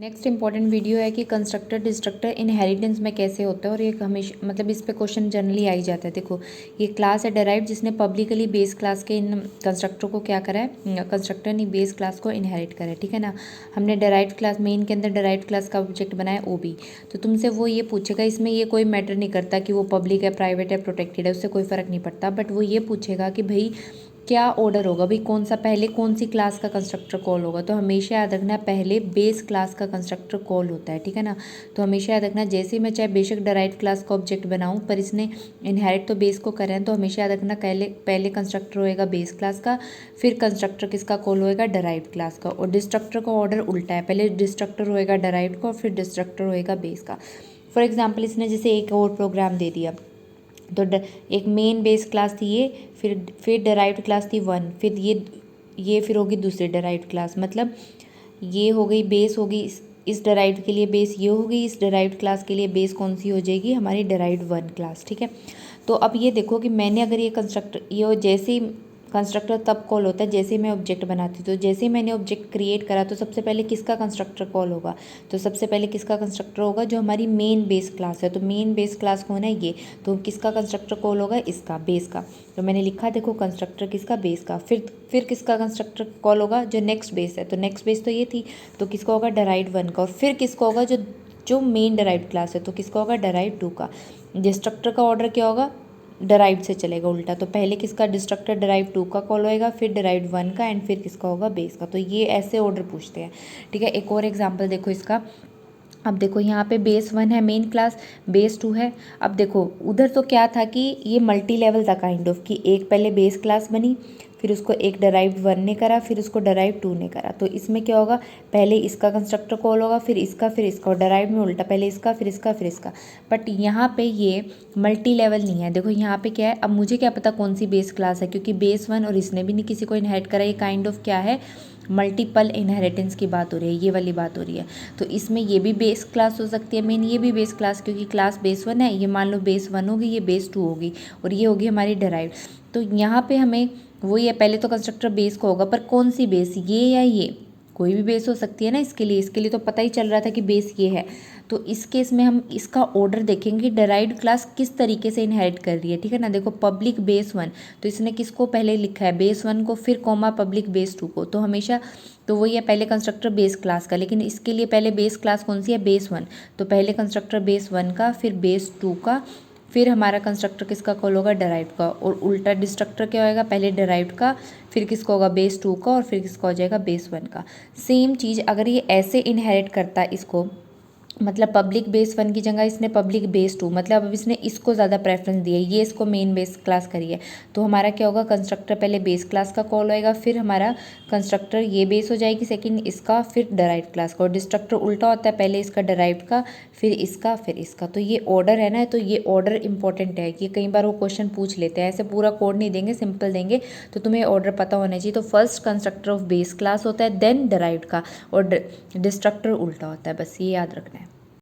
Next important video है कि constructor destructor inheritance में कैसे होता है, और ये हमेशा मतलब इस पे क्वेश्चन जनरली आ ही जाता है। देखो ये क्लास है डेराइव्ड, जिसने पब्लिकली बेस क्लास के इन कंस्ट्रक्टर को क्या करा है, कंस्ट्रक्टर ने बेस क्लास को इनहेरिट करा है, ठीक है ना। हमने डेराइव्ड क्लास मेन के अंदर डेराइव्ड क्लास का ऑब्जेक्ट बनाया ओबी, तो तुमसे वो ये पूछेगा, इसमें ये कोई मैटर नहीं करता कि वो पब्लिक है, प्राइवेट है, प्रोटेक्टेड है, उससे कोई फ़र्क नहीं पड़ता, बट वो ये पूछेगा कि भाई क्या ऑर्डर होगा, भाई कौन सा पहले कौन सी क्लास का कंस्ट्रक्टर कॉल होगा। तो हमेशा याद रखना पहले बेस क्लास का कंस्ट्रक्टर कॉल होता है, ठीक है ना। तो हमेशा याद रखना जैसे मैं चाहे बेशक डेराइव्ड क्लास का ऑब्जेक्ट बनाऊं, पर इसने इनहेरिट तो बेस को करें, तो हमेशा याद रखना पहले कंस्ट्रक्टर होएगा बेस क्लास का, फिर कंस्ट्रक्टर किसका कॉल होएगा, डेराइव्ड क्लास का। और डिस्ट्रक्टर का ऑर्डर उल्टा है, पहले डिस्ट्रक्टर होएगा डेराइव्ड का और फिर डिस्ट्रक्टर होएगा बेस का। फॉर एग्जाम्पल इसने जैसे एक और प्रोग्राम दे दिया, तो एक मेन बेस क्लास थी ये, फिर डेराइव्ड क्लास थी 1, फिर ये फिर होगी दूसरी डेराइव्ड क्लास, मतलब ये हो गई बेस होगी, इस डेराइव्ड के लिए बेस ये होगी, इस डेराइव्ड क्लास के लिए बेस कौन सी हो जाएगी, हमारी डेराइव्ड 1 क्लास, ठीक है। तो अब ये देखो कि मैंने अगर ये कंस्ट्रक्टर ये जैसे ही कंस्ट्रक्टर तब कॉल होता है जैसे मैं ऑब्जेक्ट बनाती हूँ, तो जैसे ही मैंने ऑब्जेक्ट क्रिएट करा तो सबसे पहले किसका कंस्ट्रक्टर कॉल होगा, तो सबसे पहले किसका कंस्ट्रक्टर होगा, जो हमारी मेन बेस क्लास है। तो मेन बेस क्लास कौन है, ये, तो किसका कंस्ट्रक्टर कॉल होगा, इसका, बेस का। तो मैंने लिखा देखो कंस्ट्रक्टर किसका, बेस का। फिर किसका कंस्ट्रक्टर कॉल होगा, जो नेक्स्ट बेस है, तो नेक्स्ट बेस तो ये थी, तो किसका होगा, डेराइव्ड 1 का। और फिर किसका होगा, जो मेन डेराइव्ड क्लास है, तो किसका होगा, डेराइव्ड 2 का। डिस्ट्रक्टर का ऑर्डर क्या होगा, डेराइव्ड से चलेगा उल्टा, तो पहले किसका, डिस्ट्रक्टर डेराइव्ड 2 का कॉल होएगा, फिर डेराइव्ड 1 का, एंड फिर किसका होगा, बेस का। तो ये ऐसे ऑर्डर पूछते हैं, ठीक है। एक और एग्जांपल देखो इसका। अब देखो यहाँ पे बेस 1 है मेन क्लास, बेस 2 है। अब देखो उधर तो क्या था कि ये मल्टी लेवल था काइंड ऑफ, कि एक पहले बेस क्लास बनी, फिर उसको एक डेराइव्ड 1 ने करा, फिर उसको डेराइव्ड 2 ने करा। तो इसमें क्या होगा, पहले इसका कंस्ट्रक्टर कॉल होगा, फिर इसका, और डेराइव्ड में उल्टा, पहले इसका फिर इसका फिर इसका। बट यहाँ पे ये मल्टी लेवल नहीं है। देखो यहाँ पे क्या है, अब मुझे क्या पता कौन सी बेस क्लास है, क्योंकि बेस 1 और इसने भी नहीं किसी को इनहेरिट करा, ये काइंड ऑफ क्या है, मल्टीपल इनहेरिटेंस की बात हो रही है, ये वाली बात हो रही है। तो इसमें ये भी बेस क्लास हो सकती है मेन, ये भी बेस क्लास, क्योंकि क्लास बेस 1 है, ये मान लो बेस 1 होगी, ये बेस 2 होगी, और ये होगी हमारी डेराइव्ड। तो यहाँ पे हमें वही है, पहले तो कंस्ट्रक्टर बेस को होगा, पर कौन सी बेस, ये या ये, कोई भी बेस हो सकती है ना। इसके लिए तो पता ही चल रहा था कि बेस ये है। तो इस केस में हम इसका ऑर्डर देखेंगे, डेराइव्ड क्लास किस तरीके से इनहेरिट कर रही है, ठीक है ना। देखो पब्लिक बेस 1, तो इसने किसको पहले लिखा है, बेस 1 को, फिर कॉमा पब्लिक बेस 2 को। तो हमेशा तो वही है, पहले कंस्ट्रक्टर बेस क्लास का, लेकिन इसके लिए पहले बेस क्लास कौन सी है, बेस 1। तो पहले कंस्ट्रक्टर बेस 1 का, फिर बेस 2 का, फिर हमारा कंस्ट्रक्टर किसका कॉल होगा, डेराइव्ड का। और उल्टा डिस्ट्रक्टर क्या होगा, पहले डेराइव्ड का, फिर किसका होगा, बेस 2 का, और फिर किसका हो जाएगा, बेस 1 का। सेम चीज़ अगर ये ऐसे इनहेरिट करता है इसको, मतलब पब्लिक बेस 1 की जगह इसने पब्लिक बेस 2, मतलब अब इसने इसको ज़्यादा प्रेफरेंस दिया है, ये इसको मेन बेस क्लास करी है। तो हमारा क्या होगा, कंस्ट्रक्टर पहले बेस क्लास का कॉल होएगा, फिर हमारा कंस्ट्रक्टर ये बेस हो जाएगी सेकंड इसका, फिर डेराइव्ड क्लास का। और डिस्ट्रक्टर उल्टा होता है, पहले इसका डेराइव्ड का, फिर इसका, फिर इसका। तो ये ऑर्डर है ना, तो ये ऑर्डर इंपॉर्टेंट है, कि कई बार वो क्वेश्चन पूछ लेते हैं, ऐसे पूरा कोड नहीं देंगे, सिंपल देंगे, तो तुम्हें ऑर्डर पता होना चाहिए। तो first constructor of base class होता है, देन डेराइव्ड का, और डिस्ट्रक्टर उल्टा होता है, बस ये याद रखना है।